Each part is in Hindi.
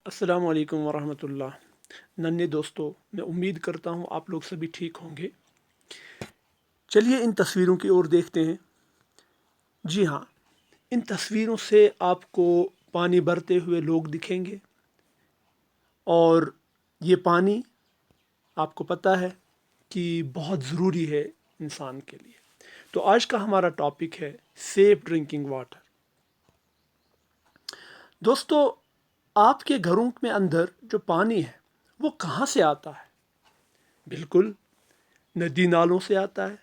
अस्सलाम वालेकुम वरहमतुल्लाह। नन्हे दोस्तों, मैं उम्मीद करता हूँ आप लोग सभी ठीक होंगे। चलिए इन तस्वीरों की ओर देखते हैं। जी हाँ, इन तस्वीरों से आपको पानी भरते हुए लोग दिखेंगे और ये पानी आपको पता है कि बहुत ज़रूरी है इंसान के लिए। तो आज का हमारा टॉपिक है सेफ ड्रिंकिंग वाटर। दोस्तों, आपके घरों में अंदर जो पानी है वो कहाँ से आता है? बिल्कुल, नदी नालों से आता है,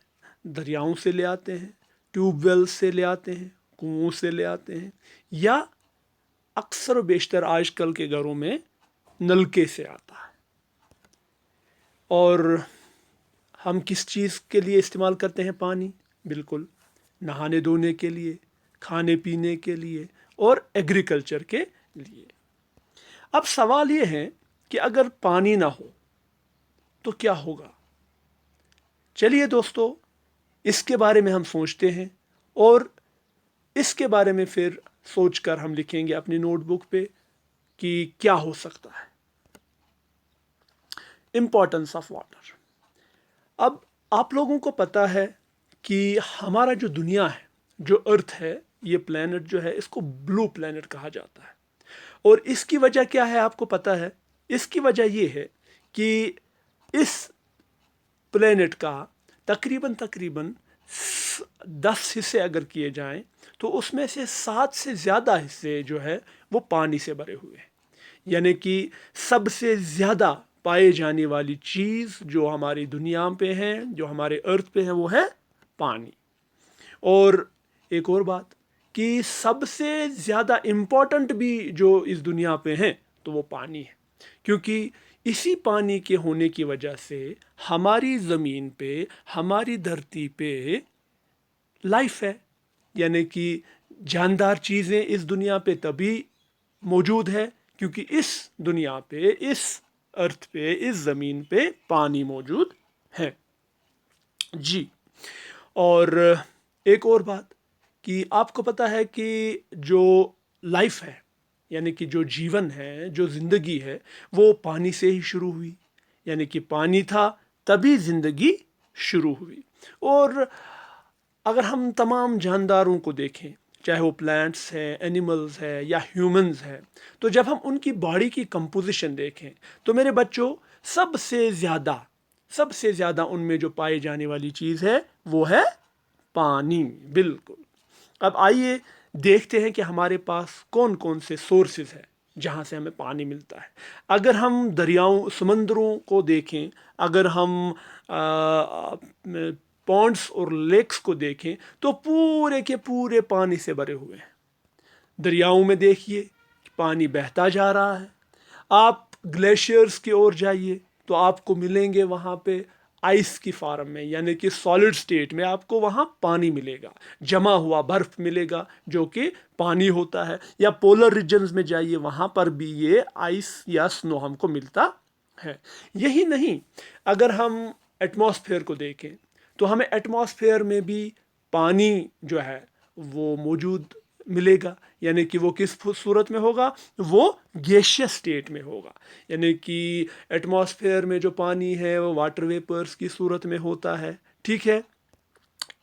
दरियाओं से ले आते हैं, ट्यूबवेल से ले आते हैं, कुओं से ले आते हैं, या अक्सर व बेशतर आजकल के घरों में नलके से आता है। और हम किस चीज़ के लिए इस्तेमाल करते हैं पानी? बिल्कुल, नहाने धोने के लिए, खाने पीने के लिए और एग्रीकल्चर के लिए। अब सवाल ये है कि अगर पानी ना हो तो क्या होगा? चलिए दोस्तों, इसके बारे में हम सोचते हैं और इसके बारे में फिर सोचकर हम लिखेंगे अपनी नोटबुक पे कि क्या हो सकता है। Importance of water. अब आप लोगों को पता है कि हमारा जो दुनिया है, जो अर्थ है, ये प्लेनेट जो है, इसको ब्लू प्लेनेट कहा जाता है। और इसकी वजह क्या है आपको पता है? इसकी वजह ये है कि इस प्लेनेट का तकरीबन तकरीबन 10 हिस्से अगर किए जाएं तो उसमें से 7 से ज़्यादा हिस्से जो है वो पानी से भरे हुए हैं। यानी कि सबसे ज़्यादा पाए जाने वाली चीज़ जो हमारी दुनिया पे है, जो हमारे अर्थ पे है, वो है पानी। और एक और बात कि सबसे ज़्यादा इम्पोर्टेंट भी जो इस दुनिया पे हैं तो वो पानी है, क्योंकि इसी पानी के होने की वजह से हमारी ज़मीन पे, हमारी धरती पे लाइफ है। यानी कि जानदार चीज़ें इस दुनिया पे तभी मौजूद है क्योंकि इस दुनिया पे, इस अर्थ पे, इस ज़मीन पे पानी मौजूद है। जी। और एक और बात कि आपको पता है कि जो लाइफ है, यानी कि जो जीवन है, जो ज़िंदगी है, वो पानी से ही शुरू हुई। यानी कि पानी था तभी ज़िंदगी शुरू हुई। और अगर हम तमाम जानदारों को देखें, चाहे वो प्लांट्स हैं, एनिमल्स हैं या ह्यूमंस हैं, तो जब हम उनकी बॉडी की कंपोजिशन देखें तो मेरे बच्चों, सबसे ज़्यादा उनमें जो पाई जाने वाली चीज़ है वो है पानी। बिल्कुल। अब आइए देखते हैं कि हमारे पास कौन कौन से सोर्सेज हैं जहाँ से हमें पानी मिलता है। अगर हम दरियाओं, समंदरों को देखें, अगर हम पॉन्ड्स और लेक्स को देखें तो पूरे के पूरे पानी से भरे हुए हैं। दरियाओं में देखिए पानी बहता जा रहा है। आप ग्लेशियर्स की ओर जाइए तो आपको मिलेंगे वहाँ पे आइस की फॉर्म में, यानी कि सॉलिड स्टेट में आपको वहाँ पानी मिलेगा, जमा हुआ बर्फ मिलेगा जो कि पानी होता है। या पोलर रीजन्स में जाइए, वहाँ पर भी ये आइस या स्नो हमको मिलता है। यही नहीं, अगर हम एटमॉस्फेयर को देखें तो हमें एटमॉस्फेयर में भी पानी जो है वो मौजूद मिलेगा। यानी कि वो किस सूरत में होगा? वो गैसियस स्टेट में होगा। यानी कि एटमॉस्फेयर में जो पानी है वो वाटर वेपर्स की सूरत में होता है। ठीक है।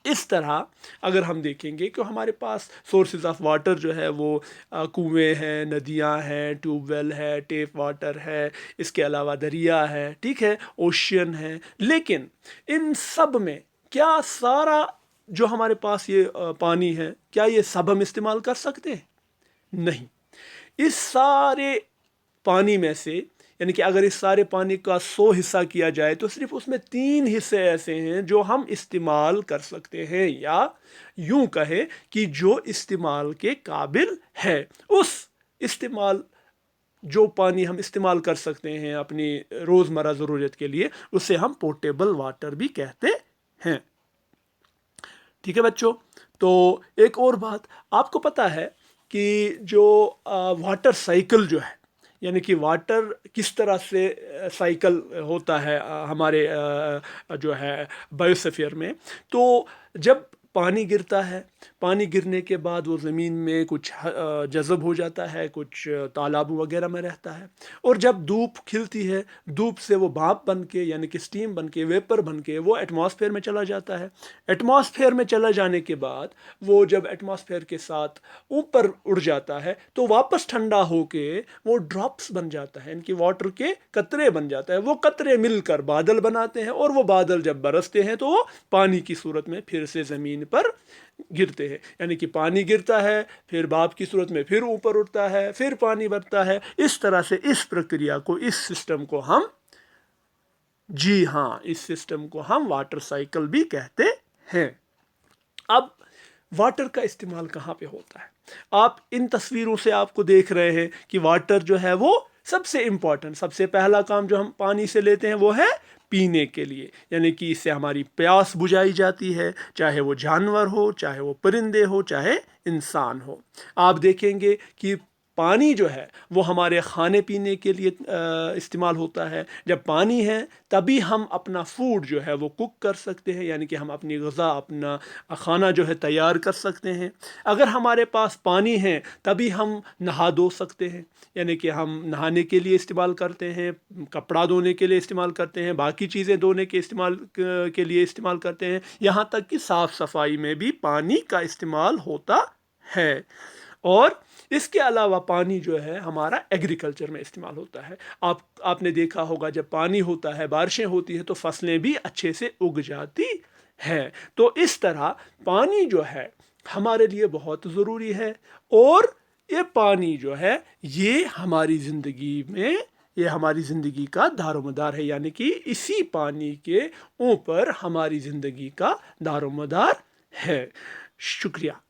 इस तरह अगर हम देखेंगे कि हमारे पास सोर्सेज ऑफ वाटर जो है वो कुएँ हैं, नदियाँ हैं, ट्यूबवेल है, टेप वाटर है, इसके अलावा दरिया है, ठीक है, ओशियन है। लेकिन इन सब में क्या सारा जो हमारे पास ये पानी है, क्या ये सब हम इस्तेमाल कर सकते हैं? नहीं। इस सारे पानी में से, यानी कि अगर इस सारे पानी का 100 हिस्सा किया जाए तो सिर्फ उसमें 3 हिस्से ऐसे हैं जो हम इस्तेमाल कर सकते हैं, या यूं कहे कि जो इस्तेमाल के काबिल है। उस इस्तेमाल जो पानी हम इस्तेमाल कर सकते हैं अपनी रोज़मर्रा ज़रूरत के लिए, उसे हम पोर्टेबल वाटर भी कहते हैं। ठीक है बच्चों। तो एक और बात आपको पता है कि जो वाटर साइकिल जो है, यानी कि वाटर किस तरह से साइकिल होता है हमारे जो है बायोस्फीयर में। तो जब पानी गिरता है, पानी गिरने के बाद वो ज़मीन में कुछ जज़ब हो जाता है, कुछ तालाब वगैरह में रहता है, और जब धूप खिलती है, धूप से वो भाप बन के यानी कि स्टीम बन के, वेपर बन के वो एटमॉस्फेयर में चला जाता है। एटमॉस्फेयर में चला जाने के बाद वो जब एटमॉस्फेयर के साथ ऊपर उड़ जाता है तो वापस ठंडा होके वो ड्रॉप्स बन जाता है, इनकी वाटर के कतरे बन जाता है। वो कतरे मिलकर बादल बनाते हैं, और वो बादल जब बरसते हैं तो वो पानी की सूरत में फिर से ज़मीन पर गिरते हैं। यानी कि पानी गिरता है, फिर भाप की सूरत में फिर ऊपर उठता है, फिर पानी बढ़ता है। इस तरह से इस प्रक्रिया को, इस सिस्टम को हम, जी हाँ, इस सिस्टम को हम वाटर साइकिल भी कहते हैं। अब वाटर का इस्तेमाल कहाँ पे होता है? आप इन तस्वीरों से आपको देख रहे हैं कि वाटर जो है वो सबसे इम्पॉर्टेंट, सबसे पहला काम जो हम पानी से लेते हैं वो है पीने के लिए, यानी कि इससे हमारी प्यास बुझाई जाती है, चाहे वो जानवर हो, चाहे वो परिंदे हो, चाहे इंसान हो। आप देखेंगे कि पानी जो है वो हमारे खाने पीने के लिए इस्तेमाल होता है। जब पानी है तभी हम अपना फूड जो है वो कुक कर सकते हैं, यानी कि हम अपनी ग़िज़ा, अपना खाना जो है तैयार कर सकते हैं। अगर हमारे पास पानी है तभी हम नहा धो सकते हैं, यानी कि हम नहाने के लिए इस्तेमाल करते हैं, कपड़ा धोने के लिए इस्तेमाल करते हैं, बाकी चीज़ें धोने के लिए इस्तेमाल करते हैं, यहाँ तक कि साफ़ सफाई में भी पानी का इस्तेमाल होता है। और इसके अलावा पानी जो है हमारा एग्रीकल्चर में इस्तेमाल होता है। आपने देखा होगा जब पानी होता है, बारिशें होती है, तो फसलें भी अच्छे से उग जाती हैं। तो इस तरह पानी जो है हमारे लिए बहुत ज़रूरी है, और ये पानी जो है ये हमारी ज़िंदगी का दारोमदार है, यानी कि इसी पानी के ऊपर हमारी ज़िंदगी का दारोमदार है। शुक्रिया।